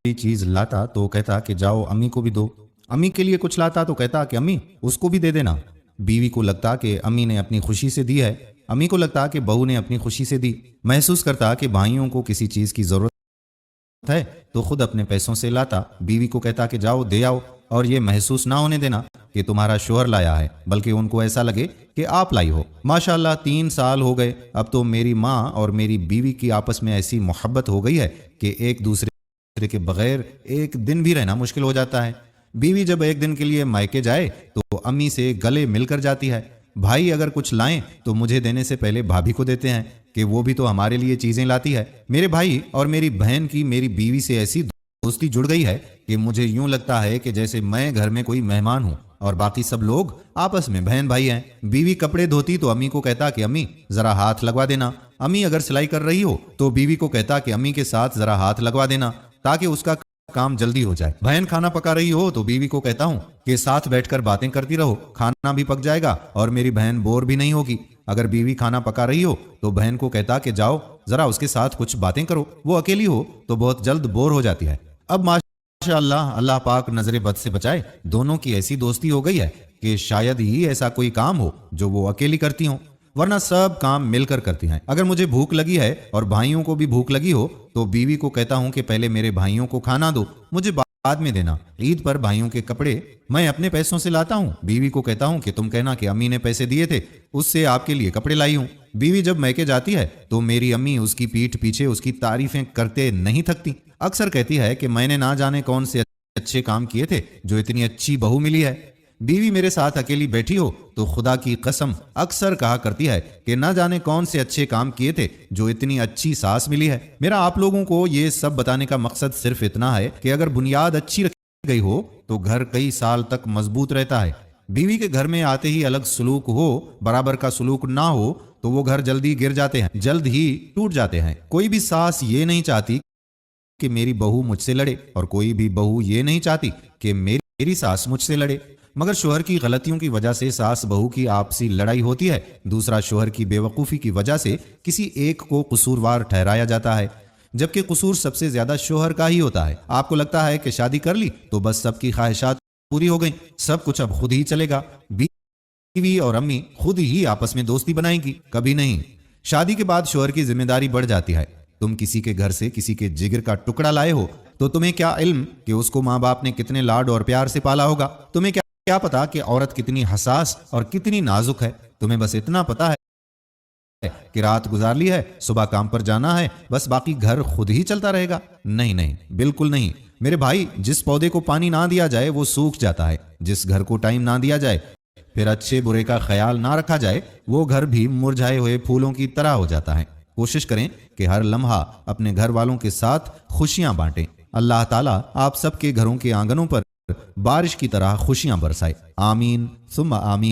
چیز لاتا تو کہتا کہ جاؤ امی کو بھی دو، امی کے لیے کچھ لاتا تو کہتا کہ امی اس کو بھی دے دینا۔ بیوی کو لگتا کہ امی نے اپنی خوشی سے دی ہے، امی کو لگتا کہ بہو نے اپنی خوشی سے دی۔ محسوس کرتا کہ بھائیوں کو کسی چیز کی ضرورت ہے تو خود اپنے پیسوں سے لاتا، بیوی کو کہتا کہ جاؤ دے آؤ، اور یہ محسوس نہ ہونے دینا کہ تمہارا شوہر لایا ہے، بلکہ ان کو ایسا لگے کہ آپ لائی ہو۔ ماشاءاللہ 3 سال ہو گئے، اب تو میری ماں اور میری بیوی کی آپس میں ایسی محبت ہو گئی ہے کہ ایک دوسرے کے بغیر ایک دن بھی رہنا مشکل ہو جاتا ہے۔ بیوی جب ایک دن کے لیے مائکے جائے تو امی سے گلے مل کر جاتی ہے، بھائی اگر کچھ لائیں تو مجھے دینے سے پہلے بھابھی کو دیتے ہیں کہ وہ بھی تو ہمارے لیے چیزیں لاتی ہے۔ میرے بھائی اور میری بہن کی میری بیوی سے ایسی دوستی جڑ گئی ہے کہ مجھے یوں لگتا ہے کہ جیسے میں گھر میں کوئی مہمان ہوں اور باقی سب لوگ آپس میں بہن بھائی ہیں۔ بیوی کپڑے دھوتی تو امی کو کہتا کہ امی ذرا ہاتھ لگوا دینا، امی اگر سلائی کر رہی ہو تو بیوی کو کہتا کہ امی کے ساتھ ذرا ہاتھ لگوا دینا تاکہ اس کا کام جلدی ہو جائے۔ بہن کھانا پکا رہی ہو تو بیوی کو کہتا ہوں کہ ساتھ بیٹھ کر باتیں کرتی رہو، کھانا بھی پک جائے گا اور میری بہن بور بھی نہیں ہوگی۔ اگر بیوی کھانا پکا رہی ہو تو بہن کو کہتا کہ جاؤ ذرا اس کے ساتھ کچھ باتیں کرو، وہ اکیلی ہو تو بہت جلد بور ہو جاتی ہے۔ اب ماشاءاللہ اللہ پاک نظر بد سے بچائے، دونوں کی ایسی دوستی ہو گئی ہے کہ شاید ہی ایسا کوئی کام ہو جو وہ اکیلی کرتی ہوں، ورنہ سب کام مل کر کرتی ہیں۔ اگر مجھے بھوک لگی ہے اور بھائیوں کو بھی بھوک لگی ہو تو بیوی کو کہتا ہوں کہ پہلے میرے بھائیوں کو کھانا دو، مجھے بعد میں دینا۔ عید پر بھائیوں کے کپڑے میں اپنے پیسوں سے لاتا ہوں، بیوی کو کہتا ہوں کہ تم کہنا کہ امی نے پیسے دیے تھے، اس سے آپ کے لیے کپڑے لائی ہوں۔ بیوی جب میکے جاتی ہے تو میری امی اس کی پیٹھ پیچھے اس کی تعریفیں کرتے نہیں تھکتی، اکثر کہتی ہے کہ میں نے نہ جانے کون سے اچھے کام کیے تھے جو اتنی اچھی بہو ملی ہے۔ بیوی میرے ساتھ اکیلی بیٹھی ہو تو خدا کی قسم اکثر کہا کرتی ہے کہ نہ جانے کون سے اچھے کام کیے تھے جو اتنی اچھی ساس ملی ہے۔ میرا آپ لوگوں کو یہ سب بتانے کا مقصد صرف اتنا ہے کہ اگر بنیاد اچھی رکھی گئی ہو تو گھر کئی سال تک مضبوط رہتا ہے۔ بیوی کے گھر میں آتے ہی الگ سلوک ہو، برابر کا سلوک نہ ہو تو وہ گھر جلدی گر جاتے ہیں، جلد ہی ٹوٹ جاتے ہیں۔ کوئی بھی ساس یہ نہیں چاہتی کہ میری بہو مجھ سے لڑے، اور کوئی بھی بہو یہ نہیں چاہتی کہ میری ساس مجھ سے لڑے، مگر شوہر کی غلطیوں کی وجہ سے ساس بہو کی آپسی لڑائی ہوتی ہے، دوسرا شوہر کی بے وقوفی کی وجہ سے کسی ایک کو قصوروار ٹھہرایا جاتا ہے، جبکہ قصور سب سے زیادہ شوہر کا ہی ہوتا ہے۔ آپ کو لگتا ہے کہ شادی کر لی تو بس سب کی خواہشات پوری ہو گئیں، سب کچھ اب خود ہی چلے گا، بیوی اور امی خود ہی آپس میں دوستی بنائیں گی، کبھی نہیں۔ شادی کے بعد شوہر کی ذمہ داری بڑھ جاتی ہے۔ تم کسی کے گھر سے کسی کے جگر کا ٹکڑا لائے ہو تو تمہیں کیا علم کہ اس کو ماں باپ نے کتنے لاڈ اور پیار سے پالا ہوگا؟ تمہیں کیا پتا کہ عورت کتنی حساس اور کتنی نازک ہے؟ تمہیں بس اتنا پتا ہے کہ رات گزار لی ہے، صبح کام پر جانا ہے، بس باقی گھر خود ہی چلتا رہے گا۔ نہیں، بالکل نہیں میرے بھائی، جس پودے کو پانی نہ دیا جائے وہ سوکھ جاتا ہے، جس گھر کو ٹائم نہ دیا جائے، پھر اچھے برے کا خیال نہ رکھا جائے، وہ گھر بھی مرجھائے ہوئے پھولوں کی طرح ہو جاتا ہے۔ کوشش کریں کہ ہر لمحہ اپنے گھر والوں کے ساتھ خوشیاں بانٹیں۔ اللہ تعالیٰ آپ سب کے گھروں کے آنگنوں پر بارش کی طرح خوشیاں برسائے، آمین ثم آمین۔